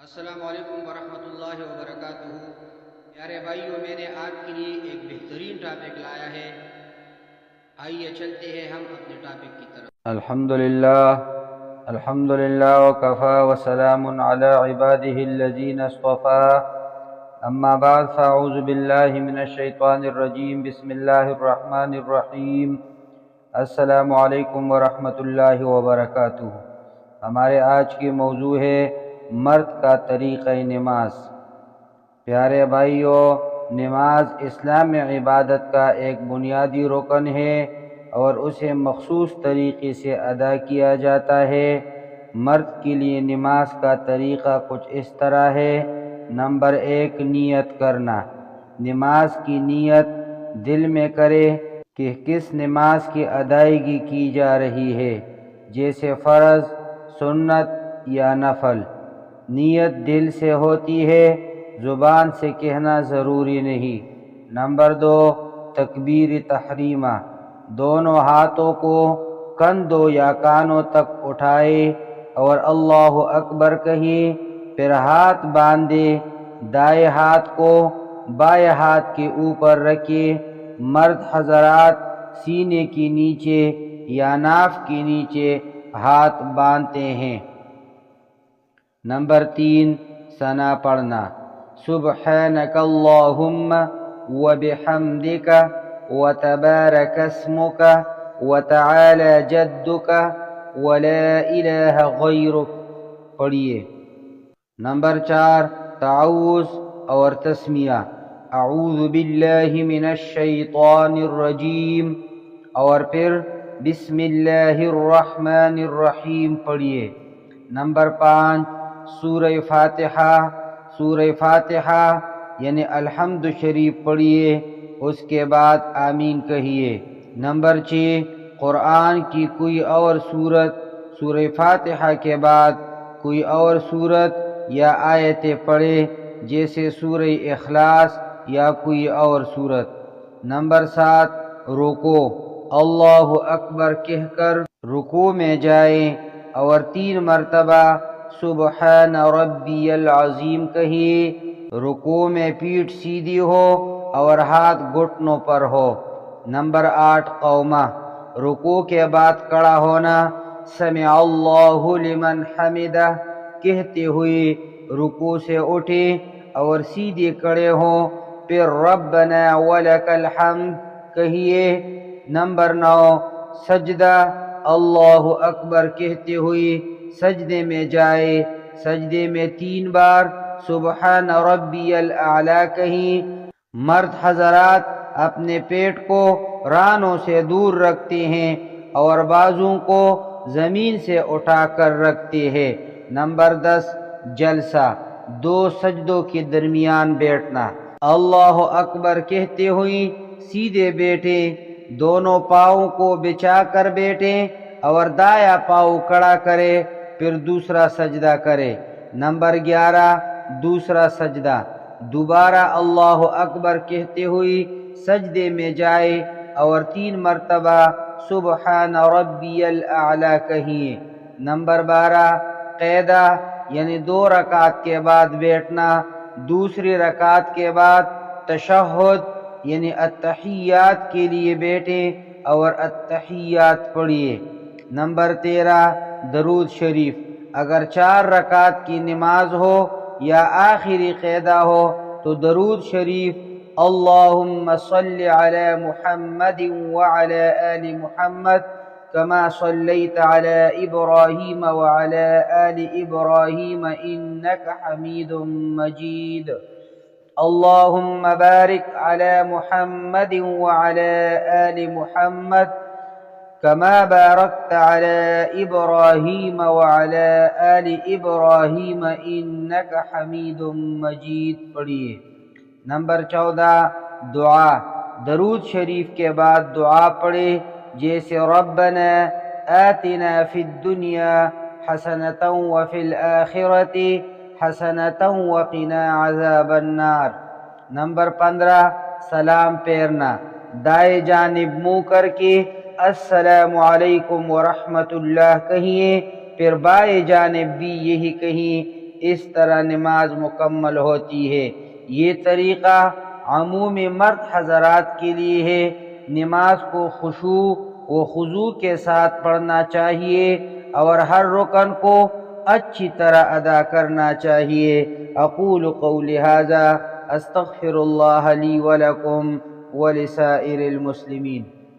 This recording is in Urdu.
السلام علیکم ورحمۃ اللہ وبرکاتہ۔ پیارے بھائیوں، میں نے آپ کے لیے ایک بہترین ٹاپک لایا ہے۔ آئیے چلتے ہیں ہم اپنے ٹاپک کی طرف۔ الحمدللہ وکفا وسلام علی عباده الذین اصطفا، اما بعد فاعوذ باللہ من الشیطان الرجیم، بسم اللہ الرحمن الرحیم۔ السلام علیکم ورحمۃ اللہ وبرکاتہ۔ ہمارے آج کی موضوع ہے مرد کا طریقہ نماز۔ پیارے بھائیوں، نماز اسلام میں عبادت کا ایک بنیادی رکن ہے اور اسے مخصوص طریقے سے ادا کیا جاتا ہے۔ مرد کے لیے نماز کا طریقہ کچھ اس طرح ہے۔ نمبر 1، نیت کرنا۔ نماز کی نیت دل میں کرے کہ کس نماز کی ادائیگی کی جا رہی ہے، جیسے فرض، سنت یا نفل۔ نیت دل سے ہوتی ہے، زبان سے کہنا ضروری نہیں۔ نمبر 2، تکبیر تحریمہ۔ دونوں ہاتھوں کو کندھوں یا کانوں تک اٹھائے اور اللہ اکبر کہیں، پھر ہاتھ باندھے، دائیں ہاتھ کو بائیں ہاتھ کے اوپر رکھے۔ مرد حضرات سینے کے نیچے یا ناف کے نیچے ہاتھ باندھتے ہیں۔ نمبر 3، ثنا پڑھنا۔ سبحانک اللہم وبحمدک وتبارک اسمک وتعالی جدک ولا الہ غیرک پڑھیے۔ نمبر 4، تعوذ اور تسمیہ۔ اعوذ باللہ من الشیطان الرجیم، اور پھر بسم اللہ الرحمن الرحیم پڑھیے۔ نمبر 5، سورہ فاتحہ۔ سورہ فاتحہ یعنی الحمد شریف پڑھیے، اس کے بعد آمین کہیے۔ نمبر 6، قرآن کی کوئی اور سورت، سورہ فاتحہ کے بعد کوئی اور سورت یا آیتیں پڑھے، جیسے سورہ اخلاص یا کوئی اور سورت۔ نمبر 7، رکوع۔ اللہ اکبر کہہ کر رکوع میں جائیں اور 3 مرتبہ سبحان ربی العظیم کہیے۔ رکوع میں پیٹھ سیدھی ہو اور ہاتھ گھٹنوں پر ہو۔ نمبر 8، قومہ۔ رکوع کے بعد کھڑا ہونا، سمع اللہ لمن حمدہ کہتے ہوئے رکوع سے اٹھے اور سیدھے کھڑے ہوں، پھر ربنا ولک الحمد کہیے۔ نمبر 9، سجدہ۔ اللہ اکبر کہتے ہوئے سجدے میں جائے۔ سجدے میں 3 بار سبحان ربی الاعلیٰ کہیں۔ مرد حضرات اپنے پیٹ کو رانوں سے دور رکھتے ہیں اور بازوں کو زمین سے اٹھا کر رکھتے ہیں۔ نمبر 10، جلسہ۔ 2 سجدوں کے درمیان بیٹھنا۔ اللہ اکبر کہتے ہوئے سیدھے بیٹھے، دونوں پاؤں کو بچھا کر بیٹھے اور دایاں پاؤں کھڑا کرے، پھر دوسرا سجدہ کرے۔ نمبر 11، دوسرا سجدہ۔ دوبارہ اللہ اکبر کہتے ہوئے سجدے میں جائے اور 3 مرتبہ سبحان ربی الاعلیٰ کہیے۔ نمبر 12، قعدہ یعنی 2 رکعت کے بعد بیٹھنا۔ دوسری رکعت کے بعد تشہد یعنی التحیات کے لیے بیٹھے اور التحیات پڑھیے۔ نمبر 13، درود شریف۔ اگر 4 رکعت کی نماز ہو یا آخری قعدہ ہو تو درود شریف، اللہم صل علی محمد وعلی آل محمد کما صلیت علی ابراہیم وعلی آل ابراہیم انک حمید مجید، اللہم بارک علی محمد وعلی آل محمد کما بارکت علی ابراہیم وعلی آل ابراہیم انک حمید مجید پڑھیے۔ نمبر 14، دعا۔ درود شریف کے بعد دعا پڑھے، جیسے ربنا آتنا فی الدنیا حسنۃ وفی الآخرۃ حسنۃ وقنا عذاب النار۔ نمبر 15، سلام پھیرنا۔ دائیں جانب منہ کر کے السلام علیکم ورحمۃ اللہ کہیے، پھر بائیں جانب بھی یہی کہیں، اس طرح نماز مکمل ہوتی ہے۔ یہ طریقہ عمومی مرد حضرات کے لیے ہے۔ نماز کو خشوع و خضوع کے ساتھ پڑھنا چاہیے اور ہر رکن کو اچھی طرح ادا کرنا چاہیے۔ اقول قولی ھذا استغفر اللہ لی ولکم ولسائر المسلمین۔